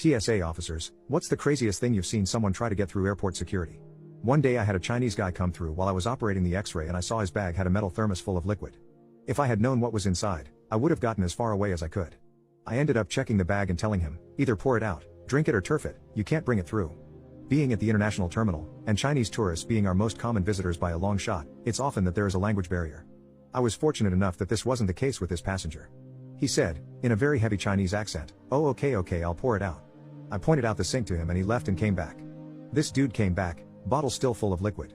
TSA officers, what's the craziest thing you've seen someone try to get through airport security? One day I had a Chinese guy come through while I was operating the X-ray and I saw his bag had a metal thermos full of liquid. If I had known what was inside, I would have gotten as far away as I could. I ended up checking the bag and telling him, either pour it out, drink it or turf it, you can't bring it through. Being at the international terminal, and Chinese tourists being our most common visitors by a long shot, it's often that there is a language barrier. I was fortunate enough that this wasn't the case with this passenger. He said, in a very heavy Chinese accent, "Oh okay, I'll pour it out." I pointed out the sink to him and he left and came back. This dude came back, bottle still full of liquid.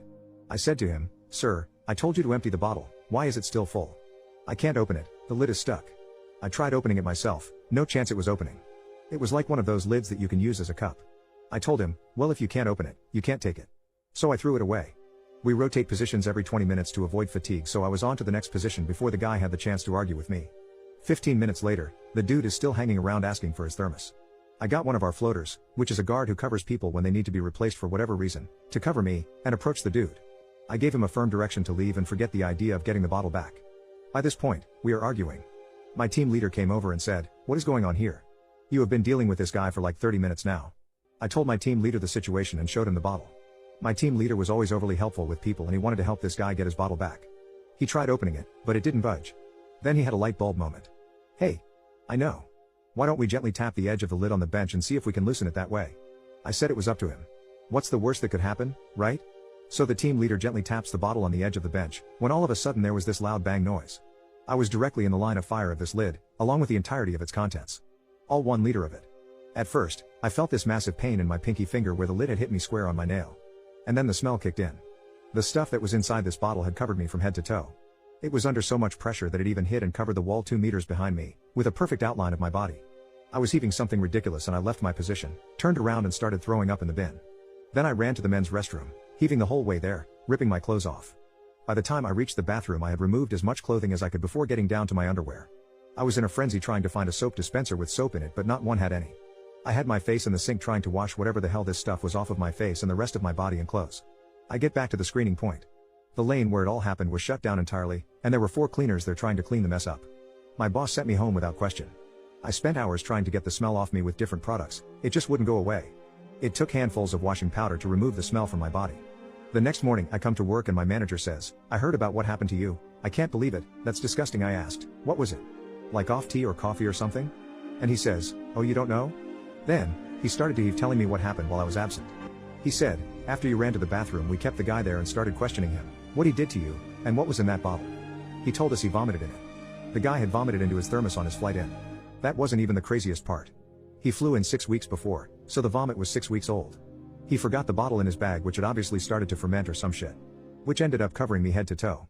I said to him, "Sir, I told you to empty the bottle, why is it still full?" "I can't open it, the lid is stuck." I tried opening it myself, no chance it was opening. It was like one of those lids that you can use as a cup. I told him, well if you can't open it, you can't take it. So I threw it away. We rotate positions every 20 minutes to avoid fatigue, so I was on to the next position before the guy had the chance to argue with me. 15 minutes later, the dude is still hanging around asking for his thermos. I got one of our floaters, which is a guard who covers people when they need to be replaced for whatever reason, to cover me, and approached the dude. I gave him a firm direction to leave and forget the idea of getting the bottle back. By this point, we are arguing. My team leader came over and said, "What is going on here? You have been dealing with this guy for like 30 minutes now." I told my team leader the situation and showed him the bottle. My team leader was always overly helpful with people and he wanted to help this guy get his bottle back. He tried opening it, but it didn't budge. Then he had a light bulb moment. "Hey, I know. Why don't we gently tap the edge of the lid on the bench and see if we can loosen it that way?" I said it was up to him. What's the worst that could happen, right? So the team leader gently taps the bottle on the edge of the bench, when all of a sudden there was this loud bang noise. I was directly in the line of fire of this lid, along with the entirety of its contents. All 1 liter of it. At first, I felt this massive pain in my pinky finger where the lid had hit me square on my nail. And then the smell kicked in. The stuff that was inside this bottle had covered me from head to toe. It was under so much pressure that it even hit and covered the wall 2 meters behind me, with a perfect outline of my body. I was heaving something ridiculous and I left my position, turned around and started throwing up in the bin. Then I ran to the men's restroom, heaving the whole way there, ripping my clothes off. By the time I reached the bathroom I had removed as much clothing as I could before getting down to my underwear. I was in a frenzy trying to find a soap dispenser with soap in it but not one had any. I had my face in the sink trying to wash whatever the hell this stuff was off of my face and the rest of my body and clothes. I get back to the screening point. The lane where it all happened was shut down entirely, and there were 4 cleaners there trying to clean the mess up. My boss sent me home without question. I spent hours trying to get the smell off me with different products, it just wouldn't go away. It took handfuls of washing powder to remove the smell from my body. The next morning I come to work and my manager says, "I heard about what happened to you." "I can't believe it, that's disgusting." I asked, "What was it? Like off tea or coffee or something?" And he says, "Oh you don't know?" Then, he started to heave telling me what happened while I was absent. He said, after you ran to the bathroom we kept the guy there and started questioning him, what he did to you, and what was in that bottle. He told us he vomited in it. The guy had vomited into his thermos on his flight in. That wasn't even the craziest part. He flew in 6 weeks before, so the vomit was 6 weeks old. He forgot the bottle in his bag which had obviously started to ferment or some shit. Which ended up covering me head to toe.